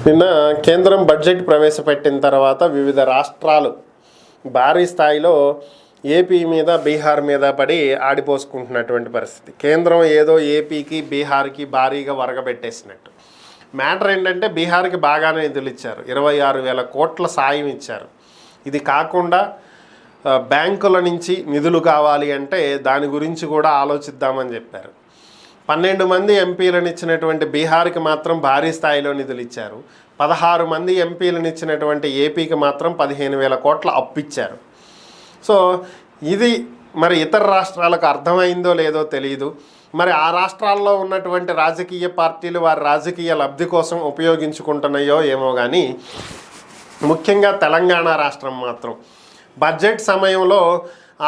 నిన్న కేంద్రం బడ్జెట్ ప్రవేశపెట్టిన తర్వాత వివిధ రాష్ట్రాలు భారీ స్థాయిలో ఏపీ మీద బీహార్ మీద పడి ఆడిపోసుకుంటున్నటువంటి పరిస్థితి. కేంద్రం ఏదో ఏపీకి బీహార్కి భారీగా వరగబెట్టేసినట్టు. మ్యాటర్ ఏంటంటే బీహార్కి బాగానే నిధులు ఇచ్చారు, 26,000 కోట్ల సాయం ఇచ్చారు. ఇది కాకుండా బ్యాంకుల నుంచి నిధులు కావాలి అంటే దాని గురించి కూడా ఆలోచిద్దామని చెప్పారు. 12 మంది ఎంపీలను ఇచ్చినటువంటి బీహార్కి మాత్రం భారీ స్థాయిలో నిధులు ఇచ్చారు. 16 మంది ఎంపీలను ఇచ్చినటువంటి ఏపీకి మాత్రం 15,000 కోట్ల అప్పు ఇచ్చారు. సో ఇది మరి ఇతర రాష్ట్రాలకు అర్థమైందో లేదో తెలియదు. మరి ఆ రాష్ట్రాల్లో ఉన్నటువంటి రాజకీయ పార్టీలు వారి రాజకీయ లబ్ధి కోసం ఉపయోగించుకుంటున్నాయో ఏమో కానీ, ముఖ్యంగా తెలంగాణ రాష్ట్రం మాత్రం బడ్జెట్ సమయంలో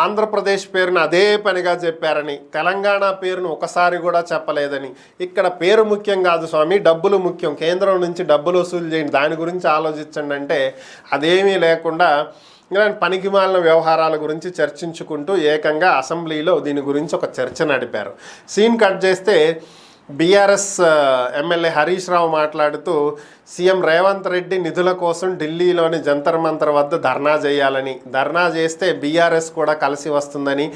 ఆంధ్రప్రదేశ్ పేరును అదే పనిగా చెప్పారని, తెలంగాణ పేరును ఒకసారి కూడా చెప్పలేదని. ఇక్కడ పేరు ముఖ్యం కాదు స్వామి, డబ్బులు ముఖ్యం, కేంద్రం నుంచి డబ్బులు వసూలు చేయండి, దాని గురించి ఆలోచించండి అంటే అదేమీ లేకుండా పనికిమాలిన వ్యవహారాల గురించి చర్చించుకుంటూ ఏకంగా అసెంబ్లీలో దీని గురించి ఒక చర్చ నడిపారు. సీన్ కట్ చేస్తే బీఆర్ఎస్ ఎమ్మెల్యే హరీష్ రావు మాట్లాడుతూ సీఎం రేవంత్ రెడ్డి నిధుల కోసం ఢిల్లీలోని జంతర్ మంతర్ వద్ద ధర్నా చేయాలని, ధర్నా చేస్తే బీఆర్ఎస్ కూడా కలిసి వస్తుందని,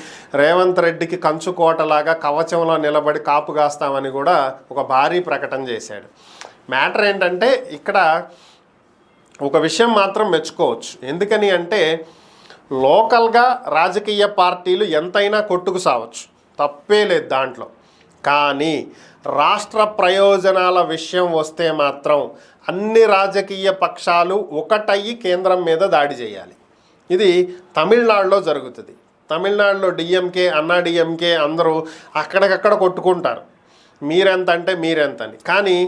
రేవంత్ రెడ్డికి కంచుకోటలాగా కవచంలో నిలబడి కాపు కాస్తామని కూడా ఒక భారీ ప్రకటన చేశాడు. మ్యాటర్ ఏంటంటే ఇక్కడ ఒక విషయం మాత్రం మెచ్చుకోవచ్చు. ఎందుకని అంటే లోకల్గా రాజకీయ పార్టీలు ఎంతైనా కొట్టుకు సావచ్చు, తప్పే లేదు దాంట్లో. కానీ రాష్ట్ర ప్రయోజనాల విషయం వస్తే మాత్రం అన్ని రాజకీయ పక్షాలు ఒకటయ్యి కేంద్రం మీద దాడి చేయాలి. ఇది తమిళనాడులో జరుగుతుంది. తమిళనాడులో డిఎంకే, అన్నా డిఎంకే అందరూ అక్కడికక్కడ కొట్టుకుంటారు, మీరెంత అంటే మీరెంతని. కానీ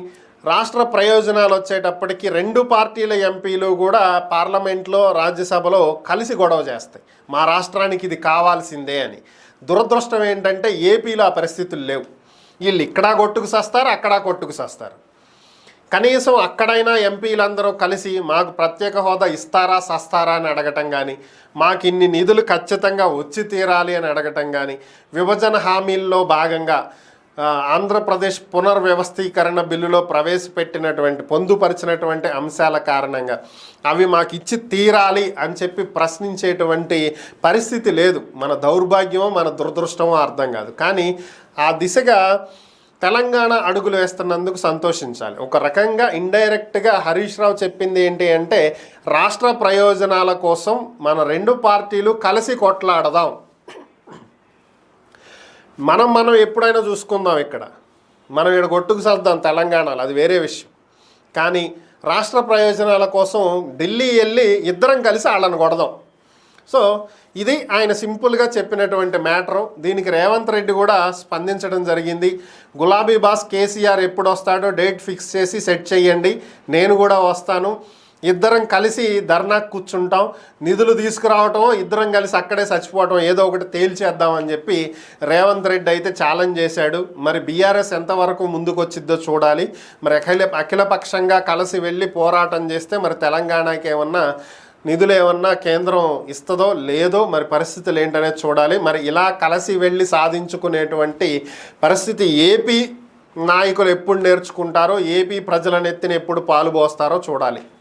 రాష్ట్ర ప్రయోజనాలు వచ్చేటప్పటికి 2 పార్టీల ఎంపీలు కూడా పార్లమెంట్లో రాజ్యసభలో కలిసి గొడవ చేస్తాయి, మా రాష్ట్రానికి ఇది కావాల్సిందే అని. దురదృష్టం ఏంటంటే ఏపీలో ఆ పరిస్థితులు లేవు. వీళ్ళు ఇక్కడ కొట్టుకు సస్తారు, అక్కడ కొట్టుకు సస్తారు. కనీసం అక్కడైనా ఎంపీలందరూ కలిసి మాకు ప్రత్యేక హోదా ఇస్తారా సస్తారా అని అడగటం కానీ, మాకు ఇన్ని నిధులు ఖచ్చితంగా వచ్చి తీరాలి అని అడగటం కానీ, విభజన హామీల్లో భాగంగా ఆంధ్రప్రదేశ్ పునర్వ్యవస్థీకరణ బిల్లులో ప్రవేశపెట్టినటువంటి పొందుపరిచినటువంటి అంశాల కారణంగా అవి మాకు ఇచ్చి తీరాలి అని చెప్పి ప్రశ్నించేటువంటి పరిస్థితి లేదు. మన దౌర్భాగ్యమో మన దురదృష్టమో అర్థం కాదు. కానీ ఆ దిశగా తెలంగాణ అడుగులు వేస్తున్నందుకు సంతోషించాలి. ఒక రకంగా ఇండైరెక్ట్గా హరీష్ రావు చెప్పింది ఏంటి అంటే రాష్ట్ర ప్రయోజనాల కోసం మన 2 పార్టీలు కలిసి కొట్లాడదాం, మనం ఎప్పుడైనా చూసుకుందాం, మనం ఇక్కడ కొట్టుకు సర్దాం తెలంగాణలో, అది వేరే విషయం. కానీ రాష్ట్ర ప్రయోజనాల కోసం ఢిల్లీ వెళ్ళి ఇద్దరం కలిసి వాళ్ళని కొడదాం. సో ఇది ఆయన సింపుల్గా చెప్పినటువంటి మ్యాటరు. దీనికి రేవంత్ రెడ్డి కూడా స్పందించడం జరిగింది. గులాబీ బాస్ కేసీఆర్ ఎప్పుడు వస్తాడో డేట్ ఫిక్స్ చేసి సెట్ చేయండి, నేను కూడా వస్తాను, ఇద్దరం కలిసి ధర్నాకు కూర్చుంటాం, నిధులు తీసుకురావటం, ఇద్దరం కలిసి అక్కడే చచ్చిపోవటం, ఏదో ఒకటి తేల్చేద్దామని చెప్పి రేవంత్ రెడ్డి అయితే ఛాలెంజ్ చేశాడు. మరి బీఆర్ఎస్ ఎంతవరకు ముందుకు వచ్చిద్దో చూడాలి. మరి అఖిలపక్షంగా కలిసి వెళ్ళి పోరాటం చేస్తే మరి తెలంగాణకి ఏమన్నా నిధులు ఏమన్నా కేంద్రం ఇస్తుందో లేదో మరి పరిస్థితులు ఏంటనేది చూడాలి. మరి ఇలా కలిసి వెళ్ళి సాధించుకునేటువంటి పరిస్థితి ఏపీ నాయకులు ఎప్పుడు నేర్చుకుంటారో, ఏపీ ప్రజల నెత్తిన ఎప్పుడు పాలు పోస్తారో చూడాలి.